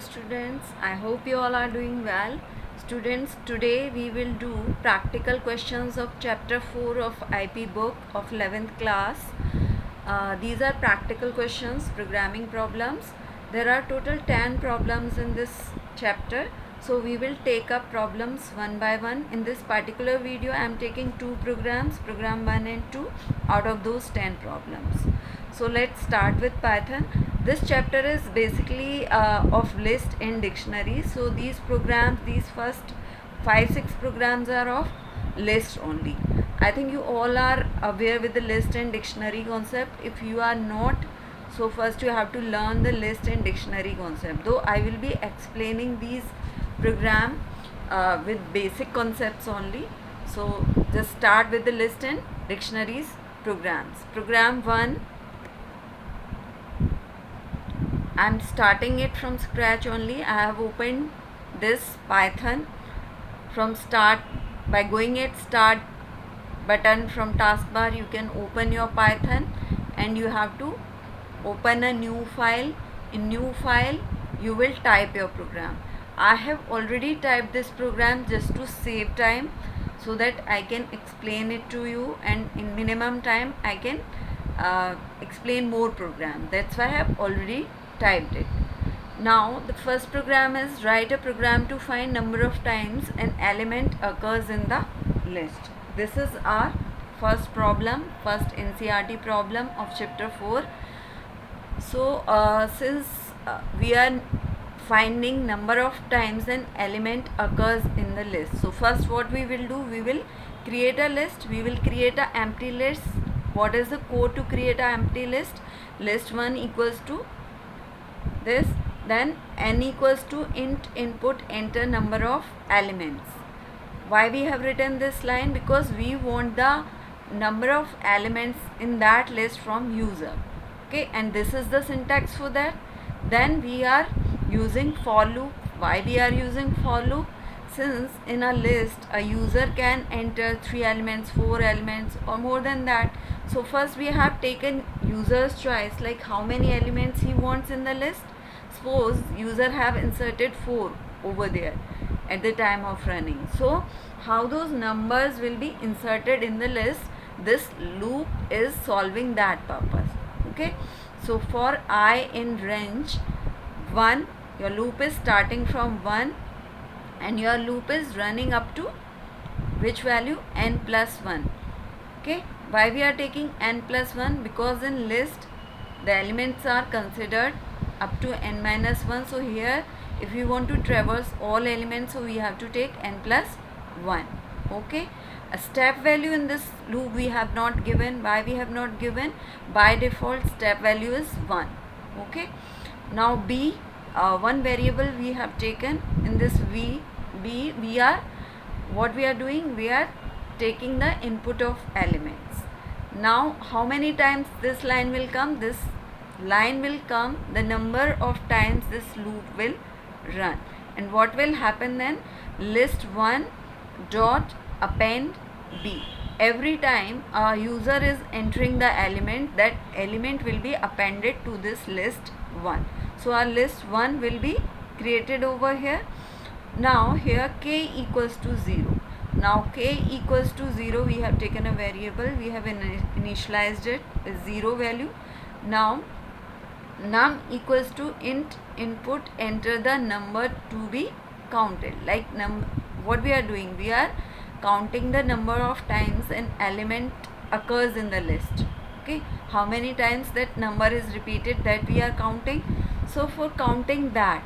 Students, I hope you all are doing well. Students, today we will do practical questions of chapter 4 of IP book of 11th class. These are practical questions, programming problems. There are total 10 problems in this chapter. So we will take up problems one by one. In this particular video, I am taking two programs, program 1 and 2 out of those 10 problems. So let's start with Python. This chapter is basically of list and dictionary. So these programs, these first 5-6 programs are of list only. I think you all are aware with the list and dictionary concept. If you are not, so first you have to learn the list and dictionary concept. Though I will be explaining these program with basic concepts only. So just start with the list and dictionaries programs. Program 1, I am starting it from scratch only. I have opened this Python from start. By going at start button from taskbar, you can open your Python and you have to open a new file. In new file, you will type your program. I have already typed this program just to save time so that I can explain it to you, and in minimum time I can explain more program. That's why I have already typed it. Now the first program is write a program to find number of times an element occurs in the list. This is our first problem, first NCERT problem of chapter 4. So since we are finding number of times an element occurs in the list, so first what we will do, we will create a list. We will create an empty list. What is the code to create an empty list? List 1 equals to this, then n equals to int input enter number of elements. Why we have written this line? Because we want the number of elements in that list from user. Okay, and this is the syntax for that. Then we are using for loop. Why we are using for loop? Since in a list a user can enter 3 elements, 4 elements or more than that. So first we have taken user's choice, like how many elements he wants in the list. Suppose user have inserted 4 over there at the time of running. So how those numbers will be inserted in the list, this loop is solving that purpose. Okay, so for I in range 1, your loop is starting from 1 and your loop is running up to which value? N plus 1. Okay, why we are taking n plus 1? Because in list the elements are considered up to n minus 1. So here if we want to traverse all elements, so we have to take n plus 1. Okay, a step value in this loop we have not given. Why we have not given? By default step value is 1. Okay, now b, one variable we have taken in this b. We are, what we are doing, we are taking the input of elements. Now how many times this line will come? This line will come the number of times this loop will run. And what will happen then? List 1 dot append b. Every time a user is entering the element, that element will be appended to this list 1. So our list 1 will be created over here. Now here k equals to 0. Now k equals to 0, we have taken a variable, we have initialized it as 0 value. Now num equals to int input enter the number to be counted. Like what we are doing, we are counting the number of times an element occurs in the list. Okay, how many times that number is repeated, that we are counting. So for counting that,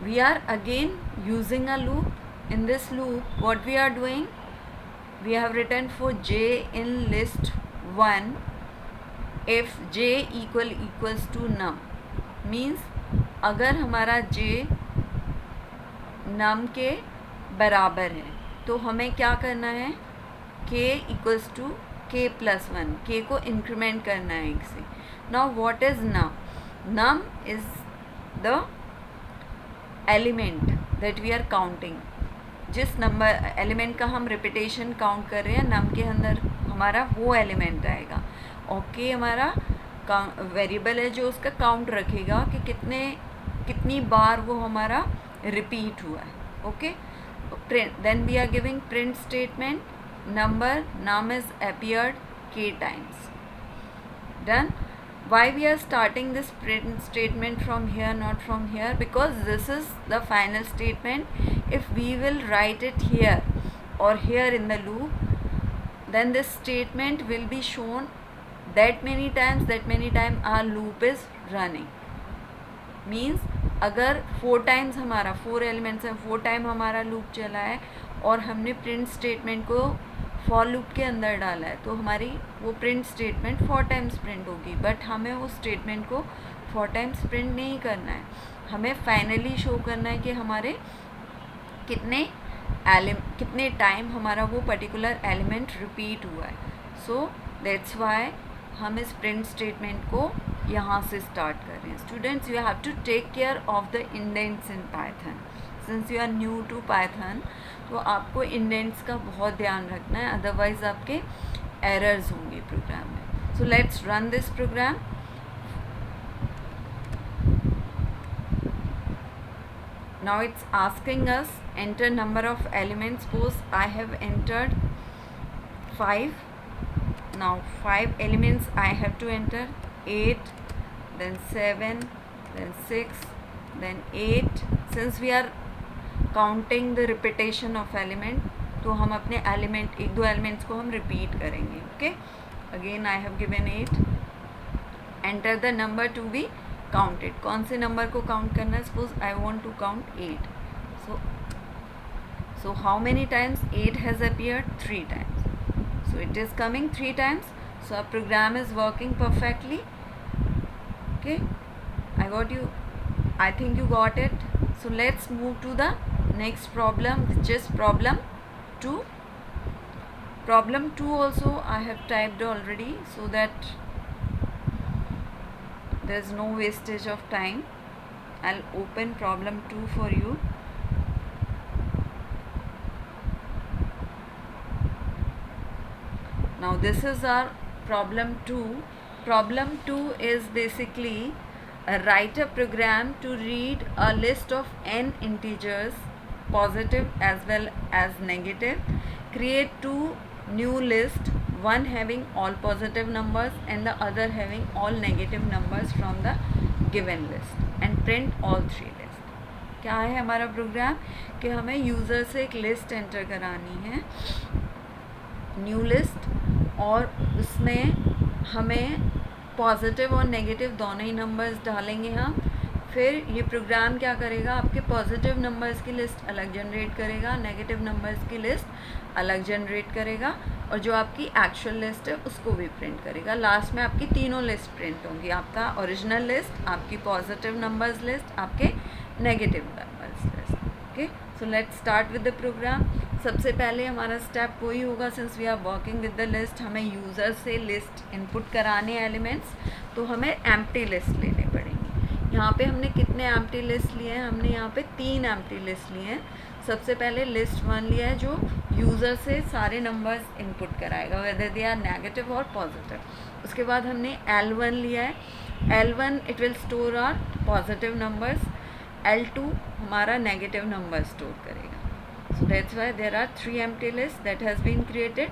we are again using a loop. In this loop, what we are doing, we have written for j in list 1, if j equals to num, means अगर हमारा j num के बराबर है तो हमें क्या करना है? k equals to k plus 1, k को इंक्रीमेंट करना है एक से. Now what is num? Num is the element that we are counting. जिस नंबर एलिमेंट का हम रिपीटेशन काउंट कर रहे हैं, नम के अंदर हमारा वो एलिमेंट आएगा. और के हमारा वेरिएबल है जो उसका काउंट रखेगा कि कितने कितनी बार वो हमारा रिपीट हुआ है. Okay, print, then we are giving print statement, number, num is appeared k times. Done. Why we are starting this print statement from here, not from here? Because this is the final statement. If we will write it here or here in the loop, then this statement will be shown that many times our loop is running. Means अगर 4 times हमारा 4 elements हैं, 4 time हमारा loop चला है और हमने print statement को for loop के अंदर डाला है, तो हमारी वो प्रिंट स्टेटमेंट 4 टाइम्स प्रिंट होगी. बट हमें उस स्टेटमेंट को 4 टाइम्स प्रिंट नहीं करना है. हमें फाइनली शो करना है कि हमारे कितने टाइम हमारा वो पर्टिकुलर एलिमेंट रिपीट हुआ है. सो दैट्स वाई हम इस प्रिंट स्टेटमेंट को यहाँ से स्टार्ट कर रहे हैं. Students, you have to take care of the indents in Python. Since you are new to Python, तो आपको इंडेंट्स का बहुत ध्यान रखना है, अदरवाइज आपके एरर्स होंगे प्रोग्राम में. So let's run this program. Now it's asking us enter number of elements. Suppose I have entered 5. Now 5 elements I have to enter. 8, then 7, then 6, then 8. Since we are counting the repetition of element, तो हम अपने element 1-2 elements को हम repeat करेंगे. Okay, again I have given 8. Enter the number to be counted. कौन से number को count करना है? Suppose I want to count 8. So how many times 8 has appeared? 3 times. So it is coming 3 times. So our program is working perfectly. Okay, I got you. I think you got it. So let's move to the next problem, which is problem 2. Problem 2 also I have typed already, so that there is no wastage of time. I'll open problem 2 for you. Now this is our problem 2. Problem 2 is basically write a program to read a list of n integers, positive as well as negative. Create 2 new lists, one having all positive numbers and the other having all negative numbers from the given list, and print all 3 lists. क्या है हमारा programme कि हमें user से एक list enter करानी है, new list, और उसमें हमें पॉजिटिव और नेगेटिव दोनों ही नंबर्स डालेंगे हम. फिर ये प्रोग्राम क्या करेगा, आपके पॉजिटिव नंबर्स की लिस्ट अलग जनरेट करेगा, नेगेटिव नंबर्स की लिस्ट अलग जनरेट करेगा, और जो आपकी एक्चुअल लिस्ट है उसको भी प्रिंट करेगा. लास्ट में आपकी तीनों लिस्ट प्रिंट होंगी, आपका ओरिजिनल लिस्ट, आपकी पॉजिटिव नंबर्स लिस्ट, आपके negative numbers list. Okay, so let's start with the program. सबसे पहले हमारा स्टेप वही होगा, since we are working with the list, हमें यूज़र से लिस्ट इनपुट कराने एलिमेंट्स, तो हमें एम्प्टी लिस्ट लेने पड़ेंगी. यहाँ पे हमने कितने एम्प्टी लिस्ट लिए हैं? हमने यहाँ पे 3 एम्प्टी लिस्ट लिए हैं. सबसे पहले लिस्ट 1 लिया है जो यूज़र से सारे नंबर्स इनपुट कराएगा, वेदर दे आर नेगेटिव और पॉजिटिव. उसके बाद हमने L1 लिया है. L1 it will store our positive numbers, L2 हमारा नेगेटिव नंबर स्टोर करेगा. So that's why there are 3 empty lists that has been created.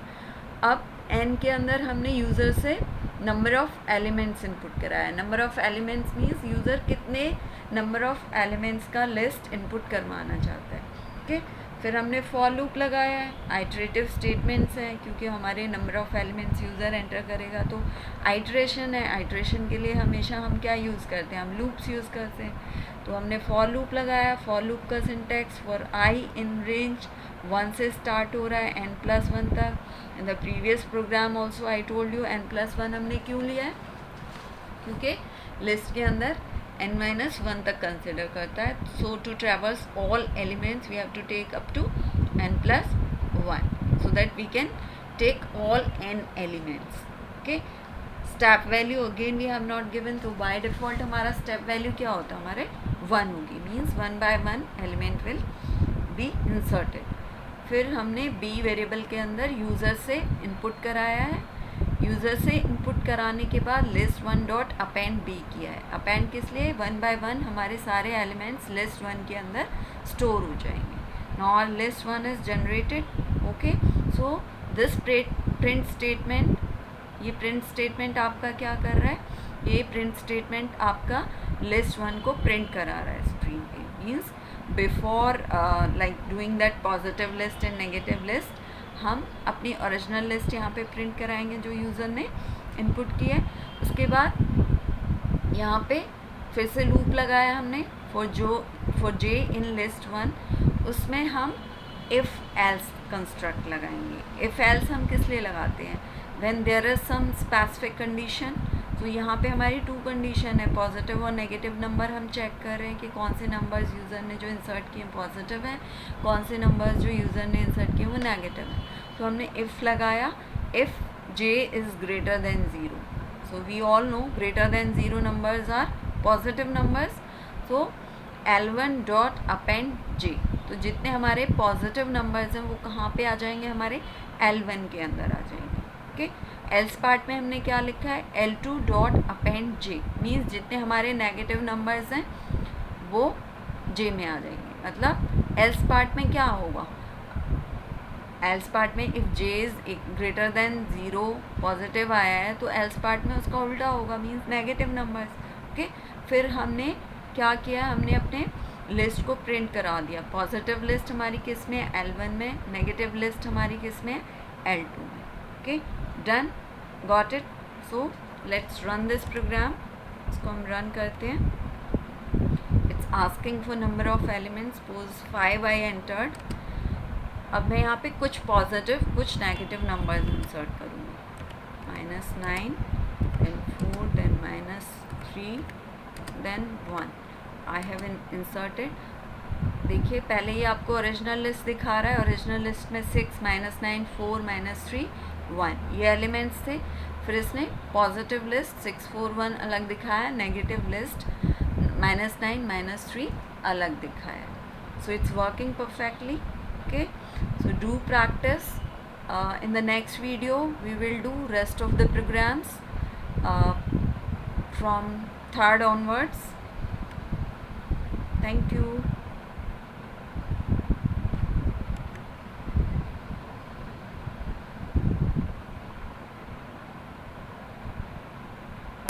अब n के अंदर हमने यूज़र से नंबर ऑफ़ एलिमेंट्स इनपुट कराया. Number of elements means user कितने number of elements का लिस्ट इनपुट करवाना चाहता है. ओके, फिर हमने फॉर लूप लगाया है. आइटरेटिव स्टेटमेंट्स हैं, क्योंकि हमारे number of elements user enter करेगा, तो आइटरेशन है. आइटरेशन के लिए हमेशा हम क्या यूज़ करते हैं? हम लूप्स यूज़ करते हैं. तो हमने फॉर लूप लगाया. फॉर लूप का syntax for I in range 1 से स्टार्ट हो रहा है n+1 तक. In the previous programme also I told you n+1 हमने क्यों लिया है, क्योंकि लिस्ट के अंदर n-1 तक कंसिडर करता है. So to traverse all elements we have to take up to n+1 so that we can take all n elements. Okay, step value again we have not given, तो by default हमारा step value क्या होता है? हमारे 1 होगी. Means 1 by 1 element will be inserted. फिर हमने b variable के अंदर यूज़र से इनपुट कराया है यूज़र से इनपुट कराने के बाद list one dot append B किया है। अपेंड किस लिए? वन बाय वन हमारे सारे एलिमेंट्स लिस्ट वन के अंदर स्टोर हो जाएंगे। Now list one is generated. Okay, so this print statement, ये प्रिंट स्टेटमेंट आपका क्या कर रहा है? ये प्रिंट स्टेटमेंट आपका लिस्ट वन को प्रिंट करा रहा है स्क्रीन पे। Means before like doing that positive list and negative list, हम अपनी ओरिजिनल लिस्ट यहाँ पे प्रिंट कराएंगे जो यूज़र ने इनपुट की है। उसके बाद यहाँ पे फिर से लूप लगाया हमने for J in list one. उसमें हम इफ़ एल्स कंस्ट्रक्ट लगाएंगे। इफ़ एल्स हम किस लिए लगाते हैं? When there is some specific condition. तो यहाँ पे हमारी टू कंडीशन है, पॉजिटिव और नेगेटिव नंबर। हम चेक कर रहे हैं कि कौन से नंबर्स यूज़र ने जो इंसर्ट किए पॉजिटिव हैं, कौन से नंबर्स जो यूज़र ने इंसर्ट किए वो नेगेटिव हैं। तो हमने इफ़ लगाया, if j is greater than zero. So we all know greater than zero numbers are positive numbers. So L1 dot append j. तो जितने हमारे पॉजिटिव नंबर्स हैं वो कहाँ पे आ जाएंगे? हमारे L1 के अंदर आ जाएंगे। ओके, एल्स पार्ट में हमने क्या लिखा है? L2 डॉट अपेंड जे। मीन्स जितने हमारे नेगेटिव नंबर्स हैं वो जे में आ जाएंगे। मतलब एल्स पार्ट में क्या होगा? एल्स पार्ट में if j is greater than zero positive आया है तो एल्स पार्ट में उसका उल्टा होगा, मीन्स नेगेटिव नंबर्स। ओके, फिर हमने क्या किया? हमने अपने लिस्ट को प्रिंट करा दिया। पॉजिटिव लिस्ट हमारी किस में? L1 में। नेगेटिव लिस्ट हमारी किस में? L2 में। Okay, done, got it. So let's run this program. इसको हम रन करते हैं। It's asking for number of elements. Suppose 5 I entered. अब मैं यहाँ पे कुछ पॉजिटिव कुछ नेगेटिव नंबर्स इंसर्ट करूँगी। -9, then 4, then -3, then 1 I have inserted. देखिए पहले ही आपको ओरिजिनल लिस्ट दिखा रहा है। ओरिजिनल लिस्ट में 6, -9, 4, -3, 1 ये एलिमेंट्स थे। फिर इसने पॉजिटिव लिस्ट 6, 4, 1 अलग दिखाया, नेगेटिव लिस्ट -9, -3 अलग दिखाया। So it's working perfectly. Okay, so do practice. In the next video we will do rest of the programs from third onwards. Thank you.